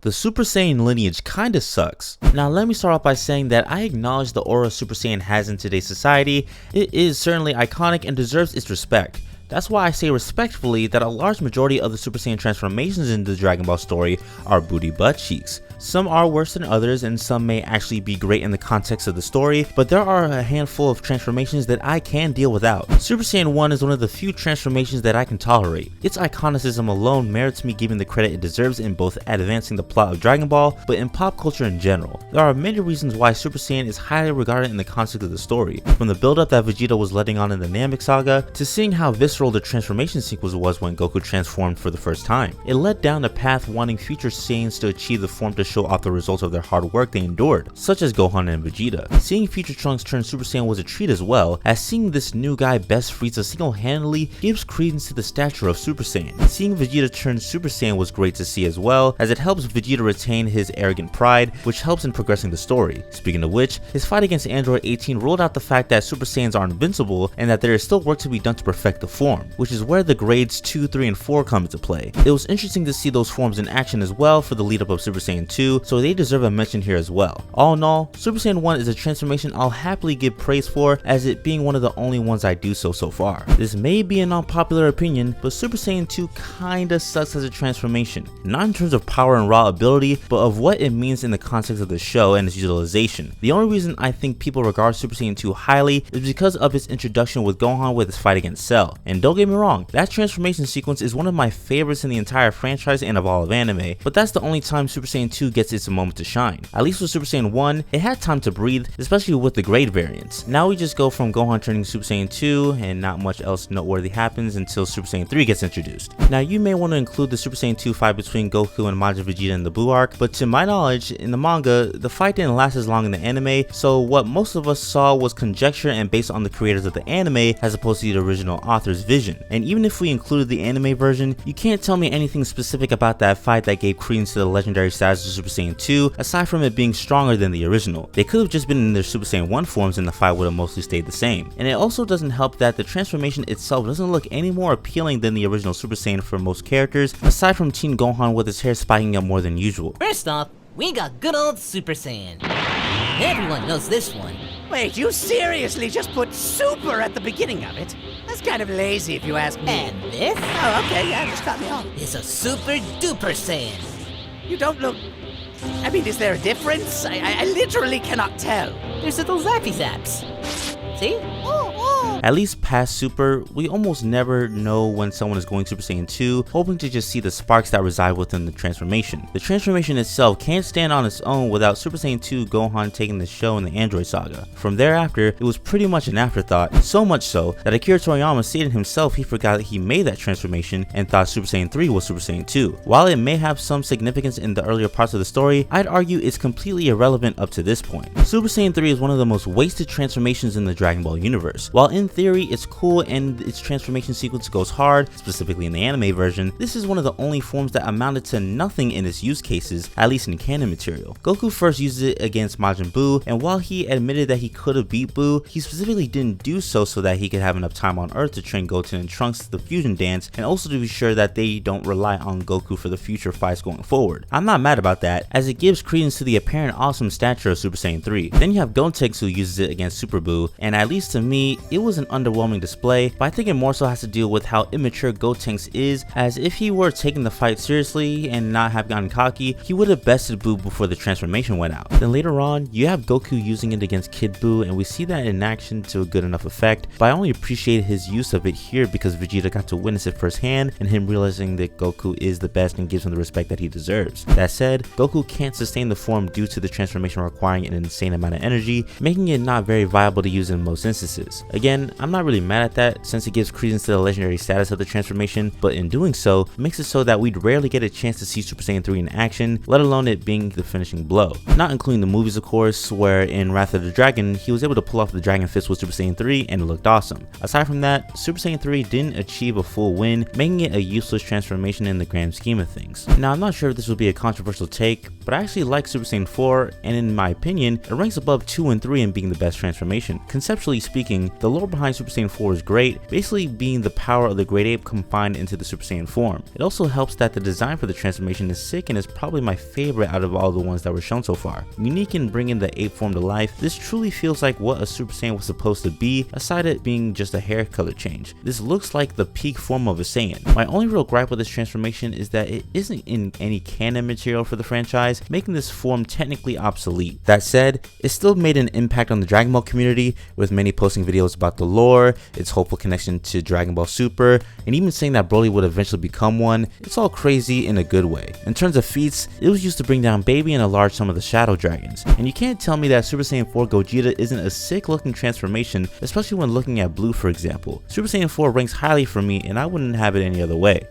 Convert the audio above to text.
The Super Saiyan lineage kinda sucks. Now let me start off by saying that I acknowledge the aura Super Saiyan has in today's society. It is certainly iconic and deserves its respect. That's why I say respectfully that a large majority of the Super Saiyan transformations in the Dragon Ball story are booty butt cheeks. Some are worse than others and some may actually be great in the context of the story, but there are a handful of transformations that I can deal without. Super Saiyan 1 is one of the few transformations that I can tolerate. Its iconicism alone merits me giving the credit it deserves in both advancing the plot of Dragon Ball, but in pop culture in general. There are many reasons why Super Saiyan is highly regarded in the context of the story, from the build-up that Vegeta was letting on in the Namek saga, to seeing how visceral the transformation sequence was when Goku transformed for the first time. It led down a path wanting future Saiyans to achieve the form to show off the results of their hard work they endured, such as Gohan and Vegeta. Seeing future Trunks turn Super Saiyan was a treat as well, as seeing this new guy best Frieza single-handedly gives credence to the stature of Super Saiyan. Seeing Vegeta turn Super Saiyan was great to see as well, as it helps Vegeta retain his arrogant pride, which helps in progressing the story. Speaking of which, his fight against Android 18 ruled out the fact that Super Saiyans are invincible and that there is still work to be done to perfect the form, which is where the grades 2, 3, and 4 come into play. It was interesting to see those forms in action as well for the lead up of Super Saiyan 2, so they deserve a mention here as well. All in all, Super Saiyan 1 is a transformation I'll happily give praise for, as it being one of the only ones I do so far. This may be an unpopular opinion, but Super Saiyan 2 kinda sucks as a transformation. Not in terms of power and raw ability, but of what it means in the context of the show and its utilization. The only reason I think people regard Super Saiyan 2 highly is because of its introduction with Gohan with his fight against Cell. And don't get me wrong, that transformation sequence is one of my favorites in the entire franchise and of all of anime, but that's the only time Super Saiyan 2 gets its moment to shine. At least with Super Saiyan 1, it had time to breathe, especially with the grade variants. Now we just go from Gohan turning Super Saiyan 2 and not much else noteworthy happens until Super Saiyan 3 gets introduced. Now you may want to include the Super Saiyan 2 fight between Goku and Majin Vegeta in the Blue arc, but to my knowledge, in the manga, the fight didn't last as long in the anime, so what most of us saw was conjecture and based on the creators of the anime as opposed to the original author's vision. And even if we included the anime version, you can't tell me anything specific about that fight that gave credence to the legendary status of Super Saiyan 2, aside from it being stronger than the original. They could have just been in their Super Saiyan 1 forms and the fight would have mostly stayed the same. And it also doesn't help that the transformation itself doesn't look any more appealing than the original Super Saiyan for most characters, aside from Teen Gohan with his hair spiking up more than usual. First off, we got good old Super Saiyan. Everyone knows this one. Wait, you seriously just put super at the beginning of it? That's kind of lazy if you ask me. And this Oh, okay, yeah, just cut me off. is a Super Duper Saiyan. You don't look... I mean, is there a difference? I literally cannot tell. There's little zappy zaps. See? At least past Super, we almost never know when someone is going Super Saiyan 2, hoping to just see the sparks that reside within the transformation. The transformation itself can't stand on its own without Super Saiyan 2 Gohan taking the show in the Android saga. From thereafter, it was pretty much an afterthought, so much so that Akira Toriyama stated himself he forgot that he made that transformation and thought Super Saiyan 3 was Super Saiyan 2. While it may have some significance in the earlier parts of the story, I'd argue it's completely irrelevant up to this point. Super Saiyan 3 is one of the most wasted transformations in the Dragon Ball universe. While in theory it's cool and its transformation sequence goes hard, specifically in the anime version, this is one of the only forms that amounted to nothing in its use cases, at least in canon material. Goku first used it against Majin Buu, and while he admitted that he could have beat Buu, he specifically didn't do so that he could have enough time on Earth to train Goten and Trunks to the fusion dance, and also to be sure that they don't rely on Goku for the future fights going forward. I'm not mad about that, as it gives credence to the apparent awesome stature of Super Saiyan 3. Then you have Gotenks who uses it against Super Buu, and at least to me, it was an underwhelming display, but I think it more so has to deal with how immature Gotenks is, as if he were taking the fight seriously and not have gotten cocky, he would have bested Buu before the transformation went out. Then later on, you have Goku using it against Kid Buu, and we see that in action to a good enough effect, but I only appreciate his use of it here because Vegeta got to witness it firsthand and him realizing that Goku is the best and gives him the respect that he deserves. That said, Goku can't sustain the form due to the transformation requiring an insane amount of energy, making it not very viable to use in most instances. Again, I'm not really mad at that since it gives credence to the legendary status of the transformation, but in doing so, makes it so that we'd rarely get a chance to see Super Saiyan 3 in action, let alone it being the finishing blow. Not including the movies of course, where in Wrath of the Dragon, he was able to pull off the Dragon Fist with Super Saiyan 3 and it looked awesome. Aside from that, Super Saiyan 3 didn't achieve a full win, making it a useless transformation in the grand scheme of things. Now I'm not sure if this would be a controversial take, but I actually like Super Saiyan 4, and in my opinion, it ranks above 2 and 3 in being the best transformation. Conceptually speaking, the lore behind behind Super Saiyan 4 is great, basically being the power of the great ape combined into the Super Saiyan form. It also helps that the design for the transformation is sick and is probably my favorite out of all the ones that were shown so far. Unique in bringing the ape form to life, this truly feels like what a Super Saiyan was supposed to be, aside it being just a hair color change. This looks like the peak form of a Saiyan. My only real gripe with this transformation is that it isn't in any canon material for the franchise, making this form technically obsolete. That said, it still made an impact on the Dragon Ball community, with many posting videos about the lore, its hopeful connection to Dragon Ball Super, and even saying that Broly would eventually become one. It's all crazy in a good way. In terms of feats, it was used to bring down Baby and enlarge some of the Shadow Dragons, and you can't tell me that Super Saiyan 4 Gogeta isn't a sick looking transformation, especially when looking at Blue for example. Super Saiyan 4 ranks highly for me and I wouldn't have it any other way.